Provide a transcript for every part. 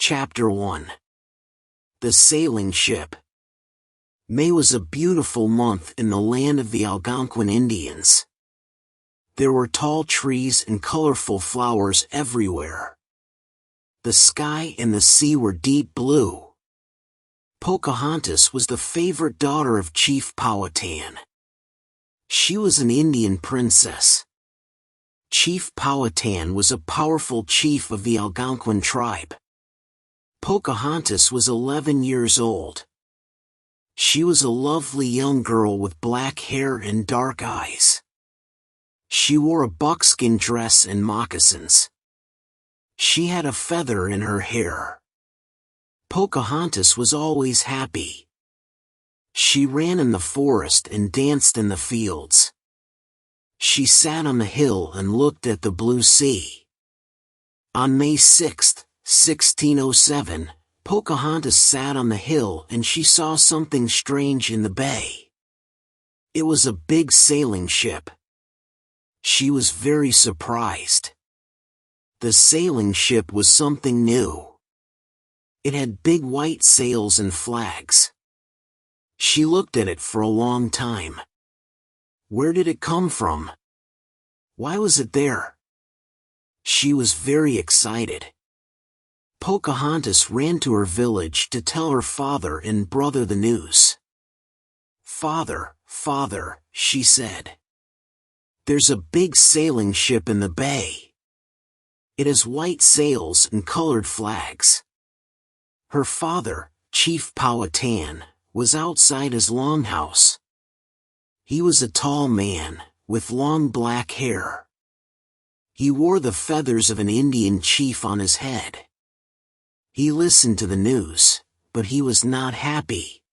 Chapter 1. The Sailing Ship. May was a beautiful month in the land of the Algonquin Indians. There were tall trees and colorful flowers everywhere. The sky and the sea were deep blue. Pocahontas was the favorite daughter of Chief Powhatan. She was an Indian princess. Chief Powhatan was a powerful chief of the Algonquin tribe. Pocahontas was 11 years old. She was a lovely young girl with black hair and dark eyes. She wore a buckskin dress and moccasins. She had a feather in her hair. Pocahontas was always happy. She ran in the forest and danced in the fields. She sat on the hill and looked at the blue sea. On May 6, 1607, Pocahontas sat on the hill and she saw something strange in the bay. It was a big sailing ship. She was very surprised. The sailing ship was something new. It had big white sails and flags. She looked at it for a long time. Where did it come from? Why was it there? She was very excited. Pocahontas ran to her village to tell her father and brother the news. "Father, father," she said. "There's a big sailing ship in the bay. It has white sails and colored flags." Her father, Chief Powhatan, was outside his longhouse. He was a tall man, with long black hair. He wore the feathers of an Indian chief on his head. He listened to the news, but he was not happy.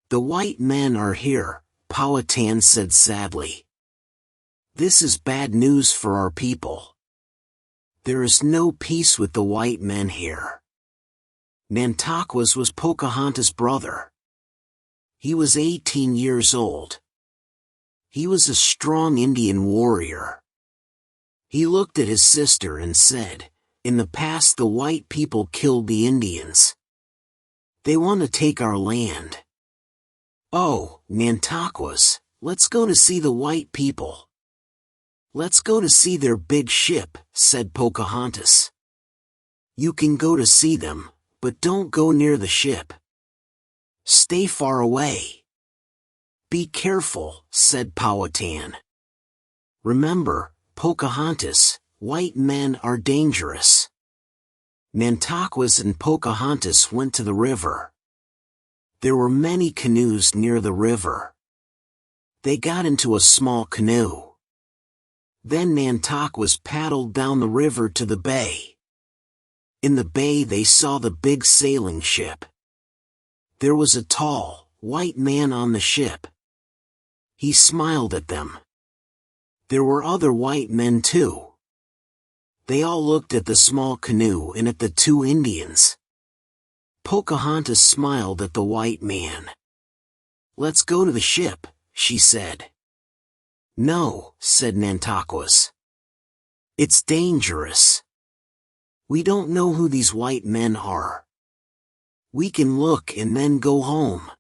"The white men are here," Powhatan said sadly. "This is bad news for our people. There is no peace with the white men here." Nantaquas was Pocahontas' brother. He was 18 years old. He was a strong Indian warrior. He looked at his sister and said, "In the past the white people killed the Indians. They want to take our land." "Oh, Nantaquas, let's go to see the white people." "Let's go to see their big ship," said Pocahontas. "You can go to see them, but don't go near the ship. Stay far away." "Be careful," said Powhatan. "Remember, Pocahontas, white men are dangerous." Nantaquas and Pocahontas went to the river. There were many canoes near the river. They got into a small canoe. Then Nantaquas paddled down the river to the bay. In the bay they saw the big sailing ship. There was a tall, white man on the ship. He smiled at them. There were other white men too. They all looked at the small canoe and at the two Indians. Pocahontas smiled at the white man. "Let's go to the ship," she said. "No," said Nantaquas. "It's dangerous. We don't know who these white men are. We can look and then go home.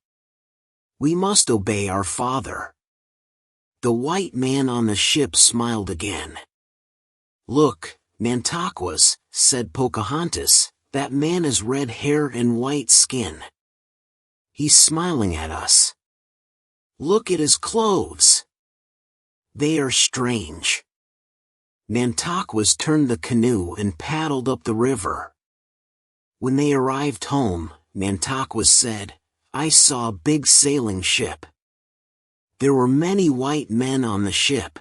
We must obey our father." The white man on the ship smiled again. "Look, Nantaquas," said Pocahontas, "that man has red hair and white skin. He's smiling at us. Look at his clothes. They are strange." Nantaquas turned the canoe and paddled up the river. When they arrived home, Nantaquas said, "I saw a big sailing ship. There were many white men on the ship."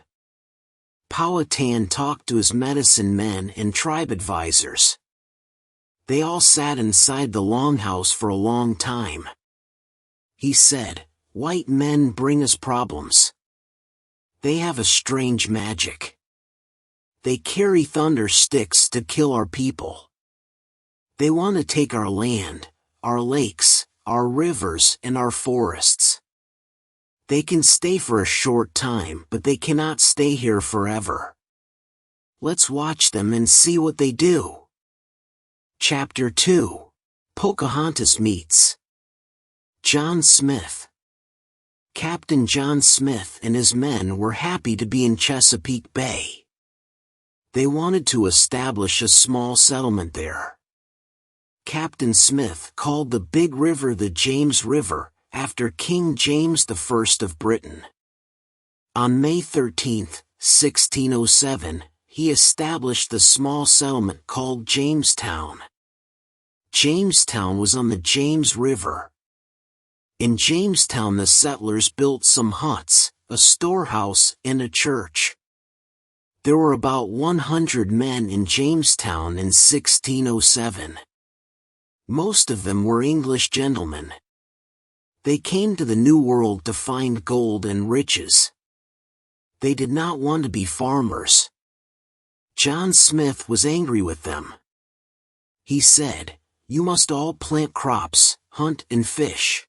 Powhatan talked to his medicine men and tribe advisors. They all sat inside the longhouse for a long time. He said, "White men bring us problems. They have a strange magic. They carry thunder sticks to kill our people. They want to take our land, our lakes, our rivers, and our forests. They can stay for a short time, but they cannot stay here forever. Let's watch them and see what they do." Chapter 2. Pocahontas meets John Smith. Captain John Smith and his men were happy to be in Chesapeake Bay. They wanted to establish a small settlement there. Captain Smith called the big river the James River, after King James I of Britain. On May 13, 1607, he established the small settlement called Jamestown. Jamestown was on the James River. In Jamestown the settlers built some huts, a storehouse, and a church. There were about 100 men in Jamestown in 1607. Most of them were English gentlemen. They came to the New World to find gold and riches. They did not want to be farmers. John Smith was angry with them. He said, "You must all plant crops, hunt and fish.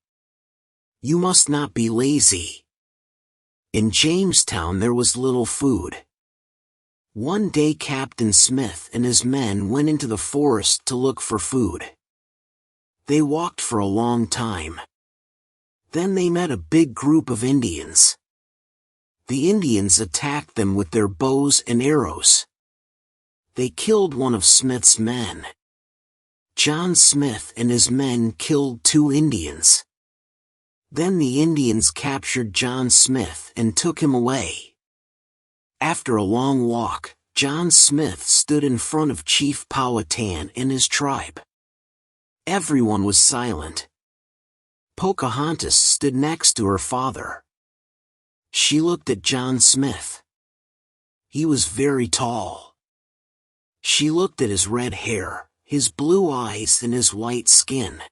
You must not be lazy." In Jamestown there was little food. One day Captain Smith and his men went into the forest to look for food. They walked for a long time. Then they met a big group of Indians. The Indians attacked them with their bows and arrows. They killed one of Smith's men. John Smith and his men killed 2 Indians. Then the Indians captured John Smith and took him away. After a long walk, John Smith stood in front of Chief Powhatan and his tribe. Everyone was silent. Pocahontas stood next to her father. She looked at John Smith. He was very tall. She looked at his red hair, his blue eyes and his white skin.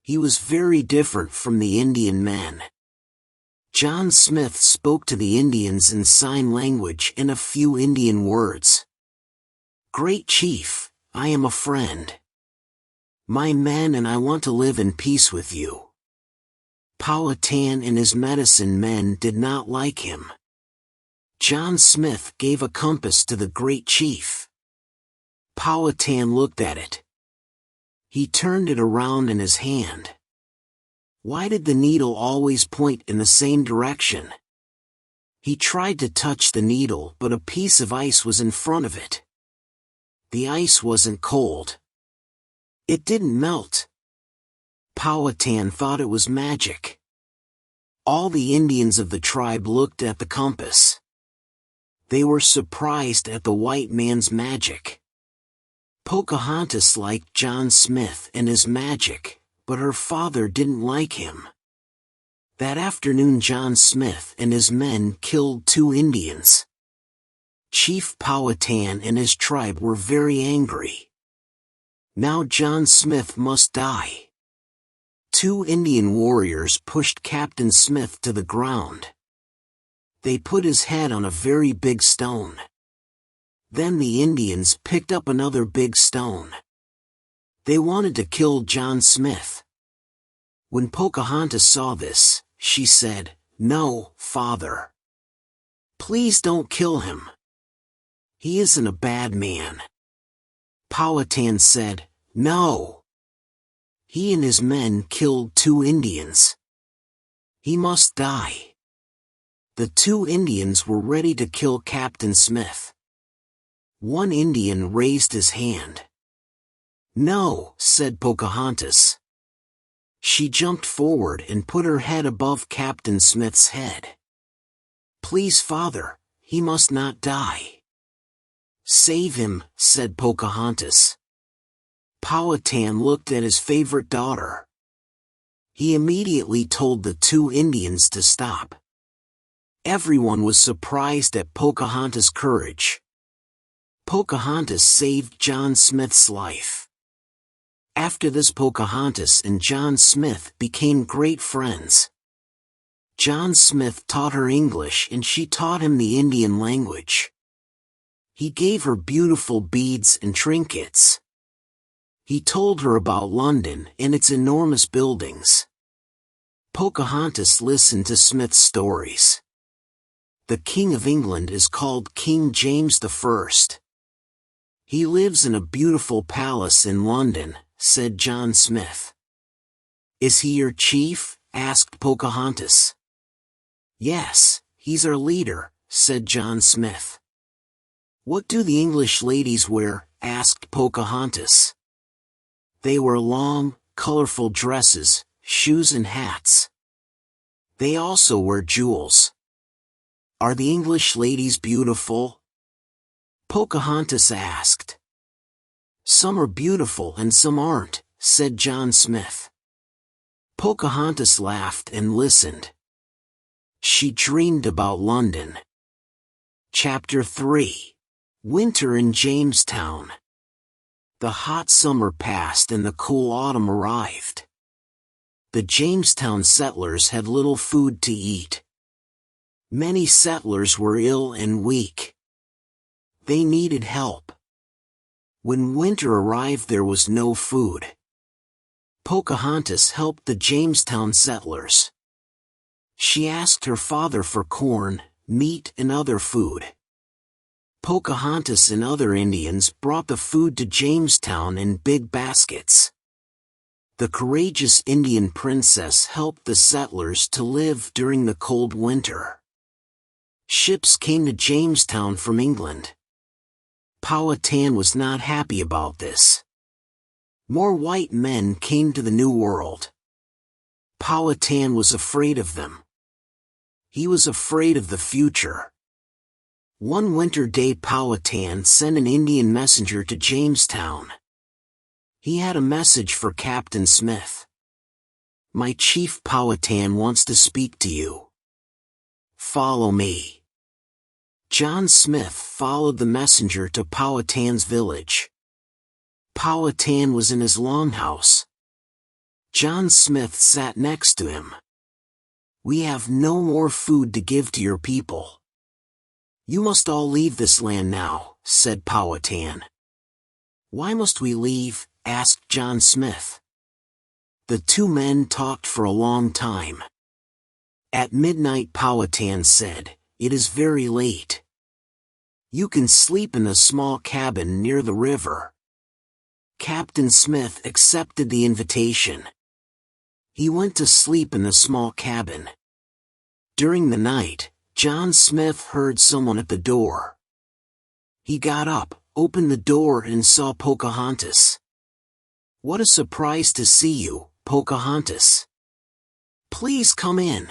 He was very different from the Indian men. John Smith spoke to the Indians in sign language and a few Indian words. "Great Chief, I am a friend. My men and I want to live in peace with you." Powhatan and his medicine men did not like him. John Smith gave a compass to the Great Chief. Powhatan looked at it. He turned it around in his hand. Why did the needle always point in the same direction? He tried to touch the needle, but a piece of ice was in front of it. The ice wasn't cold. It didn't melt. Powhatan thought it was magic. All the Indians of the tribe looked at the compass. They were surprised at the white man's magic. Pocahontas liked John Smith and his magic, but her father didn't like him. That afternoon John Smith and his men killed 2 Indians. Chief Powhatan and his tribe were very angry. Now John Smith must die. 2 Indian warriors pushed Captain Smith to the ground. They put his head on a very big stone. Then the Indians picked up another big stone. They wanted to kill John Smith. When Pocahontas saw this, she said, "No, father. Please don't kill him. He isn't a bad man." Powhatan said, "No. He and his men killed 2 Indians. He must die." The 2 Indians were ready to kill Captain Smith. One Indian raised his hand. "No," said Pocahontas. She jumped forward and put her head above Captain Smith's head. "Please, father, he must not die." "Save him," said Pocahontas. Powhatan looked at his favorite daughter. He immediately told the 2 Indians to stop. Everyone was surprised at Pocahontas' courage. Pocahontas saved John Smith's life. After this Pocahontas and John Smith became great friends. John Smith taught her English and she taught him the Indian language. He gave her beautiful beads and trinkets. He told her about London and its enormous buildings. Pocahontas listened to Smith's stories. The King of England is called King James I. He lives in a beautiful palace in London, said John Smith. Is he your chief? Asked Pocahontas. Yes, he's our leader, said John Smith. What do the English ladies wear? Asked Pocahontas. They wear long, colorful dresses, shoes and hats. They also wear jewels. Are the English ladies beautiful? Pocahontas asked. Some are beautiful and some aren't, said John Smith. Pocahontas laughed and listened. She dreamed about London. Chapter 3. Winter in Jamestown. The hot summer passed and the cool autumn arrived. The Jamestown settlers had little food to eat. Many settlers were ill and weak. They needed help. When winter arrived, there was no food. Pocahontas helped the Jamestown settlers. She asked her father for corn, meat and other food. Pocahontas and other Indians brought the food to Jamestown in big baskets. The courageous Indian princess helped the settlers to live during the cold winter. Ships came to Jamestown from England. Powhatan was not happy about this. More white men came to the New World. Powhatan was afraid of them. He was afraid of the future. One winter day, Powhatan sent an Indian messenger to Jamestown. He had a message for Captain Smith. My chief Powhatan wants to speak to you. Follow me. John Smith followed the messenger to Powhatan's village. Powhatan was in his longhouse. John Smith sat next to him. We have no more food to give to your people. You must all leave this land now, said Powhatan. Why must we leave? Asked John Smith. The two men talked for a long time. At midnight, Powhatan said, It is very late. You can sleep in a small cabin near the river. Captain Smith accepted the invitation. He went to sleep in the small cabin. During the night, John Smith heard someone at the door. He got up, opened the door and saw Pocahontas. What a surprise to see you, Pocahontas. Please come in.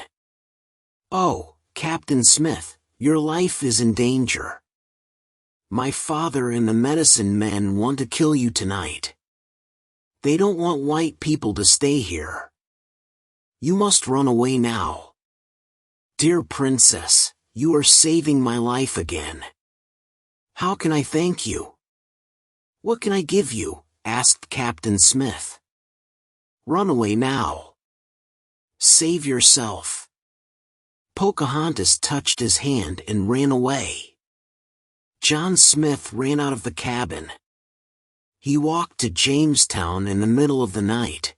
Oh, Captain Smith, your life is in danger. My father and the medicine men want to kill you tonight. They don't want white people to stay here. You must run away now. Dear princess, you are saving my life again. How can I thank you? What can I give you? Asked Captain Smith. Run away now. Save yourself. Pocahontas touched his hand and ran away. John Smith ran out of the cabin. He walked to Jamestown in the middle of the night.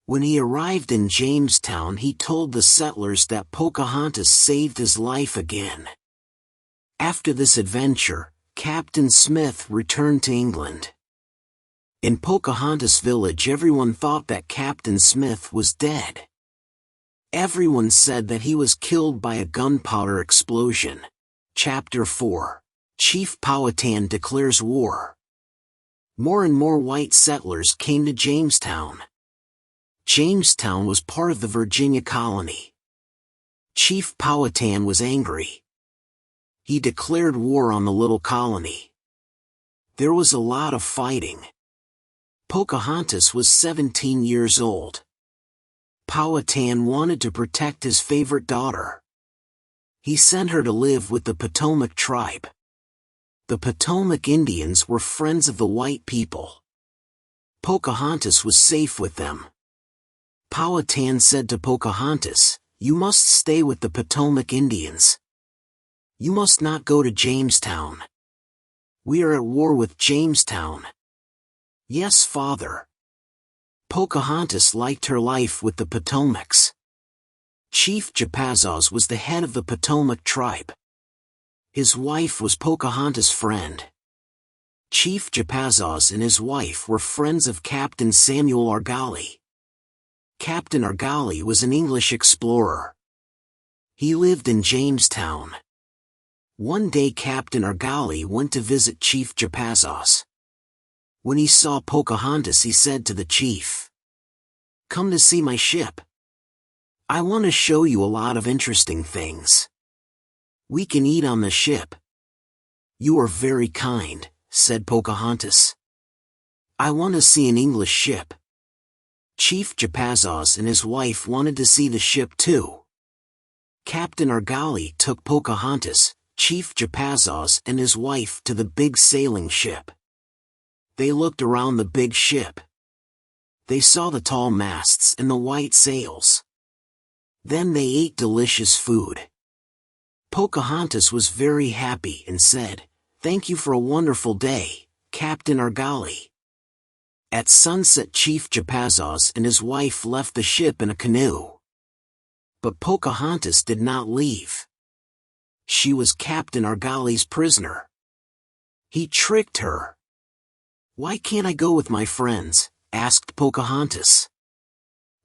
When he arrived in Jamestown, he told the settlers that Pocahontas saved his life again. After this adventure, Captain Smith returned to England. In Pocahontas village, everyone thought that Captain Smith was dead. Everyone said that he was killed by a gunpowder explosion. Chapter 4. Chief Powhatan declares war. More and more white settlers came to Jamestown. Jamestown was part of the Virginia colony. Chief Powhatan was angry. He declared war on the little colony. There was a lot of fighting. Pocahontas was 17 years old. Powhatan wanted to protect his favorite daughter. He sent her to live with the Potomac tribe. The Potomac Indians were friends of the white people. Pocahontas was safe with them. Powhatan said to Pocahontas, You must stay with the Potomac Indians. You must not go to Jamestown. We are at war with Jamestown. Yes, father. Pocahontas liked her life with the Potomacs. Chief Japazaws was the head of the Potomac tribe. His wife was Pocahontas' friend. Chief Japazaws and his wife were friends of Captain Samuel Argali. Captain Argali was an English explorer. He lived in Jamestown. One day Captain Argali went to visit Chief Japazaws. When he saw Pocahontas, he said to the chief, "Come to see my ship. I want to show you a lot of interesting things. We can eat on the ship." "You are very kind," said Pocahontas. "I want to see an English ship." Chief Japazaws and his wife wanted to see the ship too. Captain Argali took Pocahontas, Chief Japazaws and his wife to the big sailing ship. They looked around the big ship. They saw the tall masts and the white sails. Then they ate delicious food. Pocahontas was very happy and said, "Thank you for a wonderful day, Captain Argali." At sunset, Chief Japazaws and his wife left the ship in a canoe. But Pocahontas did not leave. She was Captain Argali's prisoner. He tricked her. "Why can't I go with my friends?" asked Pocahontas.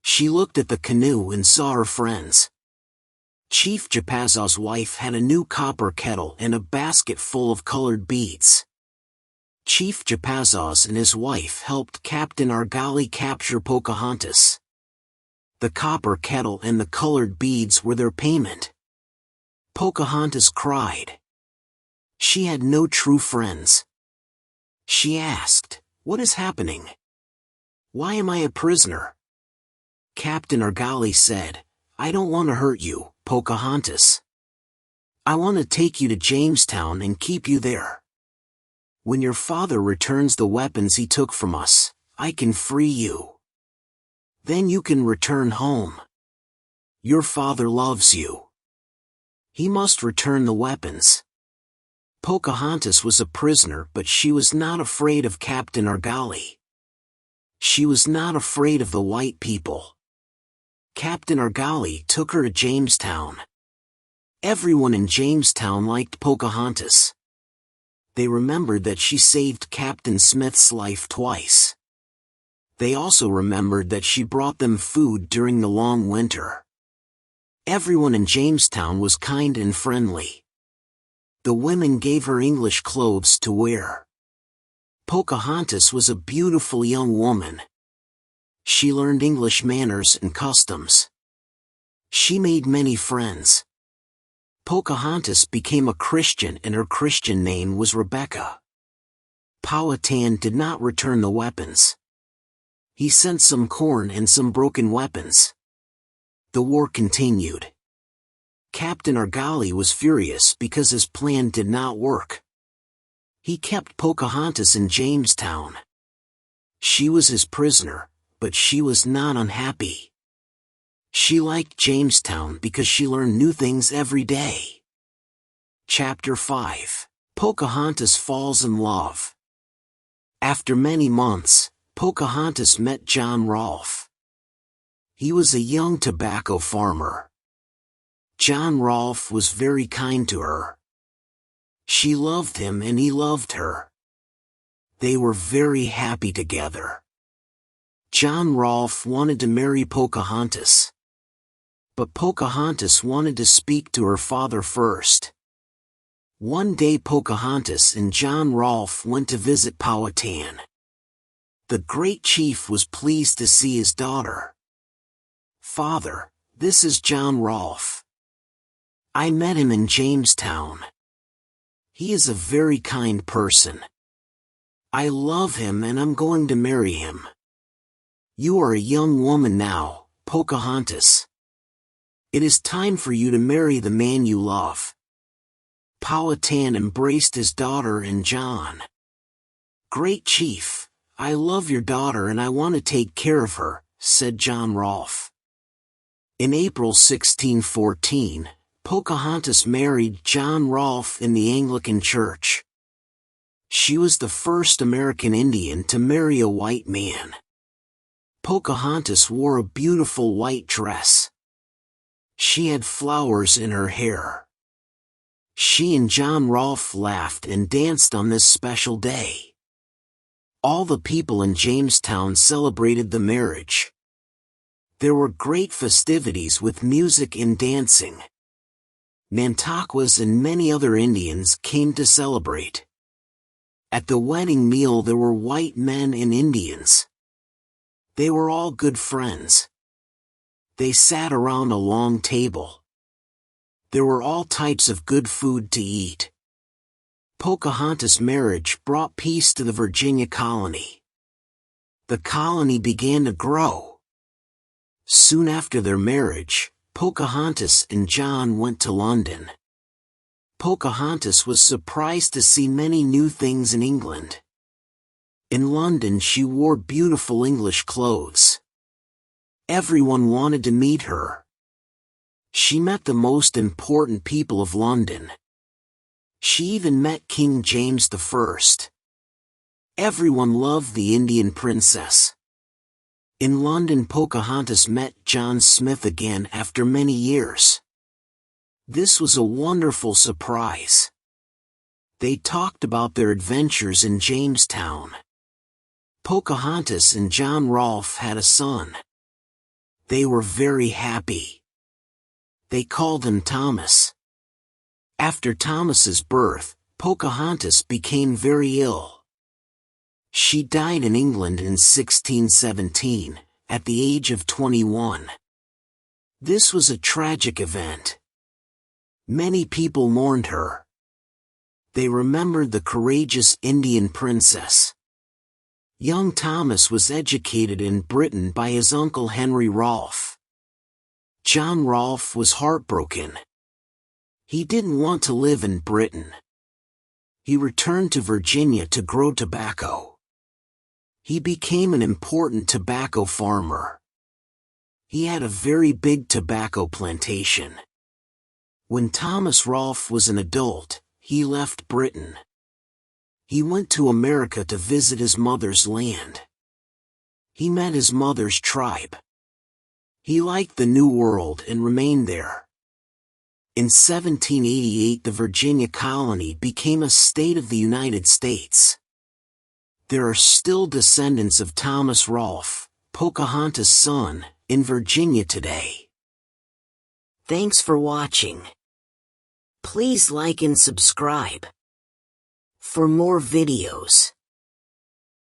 She looked at the canoe and saw her friends. Chief Japazaws' wife had a new copper kettle and a basket full of colored beads. Chief Japazaws and his wife helped Captain Argali capture Pocahontas. The copper kettle and the colored beads were their payment. Pocahontas cried. She had no true friends. She asked, "What is happening? Why am I a prisoner?" Captain Argali said, "I don't want to hurt you, Pocahontas. I want to take you to Jamestown and keep you there. When your father returns the weapons he took from us, I can free you. Then you can return home. Your father loves you. He must return the weapons." Pocahontas was a prisoner, but she was not afraid of Captain Argali. She was not afraid of the white people. Captain Argali took her to Jamestown. Everyone in Jamestown liked Pocahontas. They remembered that she saved Captain Smith's life twice. They also remembered that she brought them food during the long winter. Everyone in Jamestown was kind and friendly. The women gave her English clothes to wear. Pocahontas was a beautiful young woman. She learned English manners and customs. She made many friends. Pocahontas became a Christian and her Christian name was Rebecca. Powhatan did not return the weapons. He sent some corn and some broken weapons. The war continued. Captain Argali was furious because his plan did not work. He kept Pocahontas in Jamestown. She was his prisoner, but she was not unhappy. She liked Jamestown because she learned new things every day. Chapter 5. Pocahontas falls in love. After many months, Pocahontas met John Rolfe. He was a young tobacco farmer. John Rolfe was very kind to her. She loved him and he loved her. They were very happy together. John Rolfe wanted to marry Pocahontas. But Pocahontas wanted to speak to her father first. One day Pocahontas and John Rolfe went to visit Powhatan. The great chief was pleased to see his daughter. "Father, this is John Rolfe. I met him in Jamestown. He is a very kind person. I love him and I'm going to marry him. You are a young woman now, Pocahontas. It is time for you to marry the man you love." Powhatan embraced his daughter and John. "Great chief, I love your daughter and I want to take care of her," said John Rolfe. In April 1614, Pocahontas married John Rolfe in the Anglican Church. She was the first American Indian to marry a white man. Pocahontas wore a beautiful white dress. She had flowers in her hair. She and John Rolfe laughed and danced on this special day. All the people in Jamestown celebrated the marriage. There were great festivities with music and dancing. Nantaquas and many other Indians came to celebrate. At the wedding meal there were white men and Indians. They were all good friends. They sat around a long table. There were all types of good food to eat. Pocahontas' marriage brought peace to the Virginia colony. The colony began to grow. Soon after their marriage, Pocahontas and John went to London. Pocahontas was surprised to see many new things in England. In London she wore beautiful English clothes. Everyone wanted to meet her. She met the most important people of London. She even met King James I. Everyone loved the Indian princess. In London Pocahontas met John Smith again after many years. This was a wonderful surprise. They talked about their adventures in Jamestown. Pocahontas and John Rolfe had a son. They were very happy. They called him Thomas. After Thomas's birth, Pocahontas became very ill. She died in England in 1617, at the age of 21. This was a tragic event. Many people mourned her. They remembered the courageous Indian princess. Young Thomas was educated in Britain by his uncle Henry Rolfe. John Rolfe was heartbroken. He didn't want to live in Britain. He returned to Virginia to grow tobacco. He became an important tobacco farmer. He had a very big tobacco plantation. When Thomas Rolfe was an adult, he left Britain. He went to America to visit his mother's land. He met his mother's tribe. He liked the New World and remained there. In 1788 the Virginia colony became a state of the United States. There are still descendants of Thomas Rolfe, Pocahontas' son, in Virginia today. Thanks for watching. Please like and subscribe for more videos.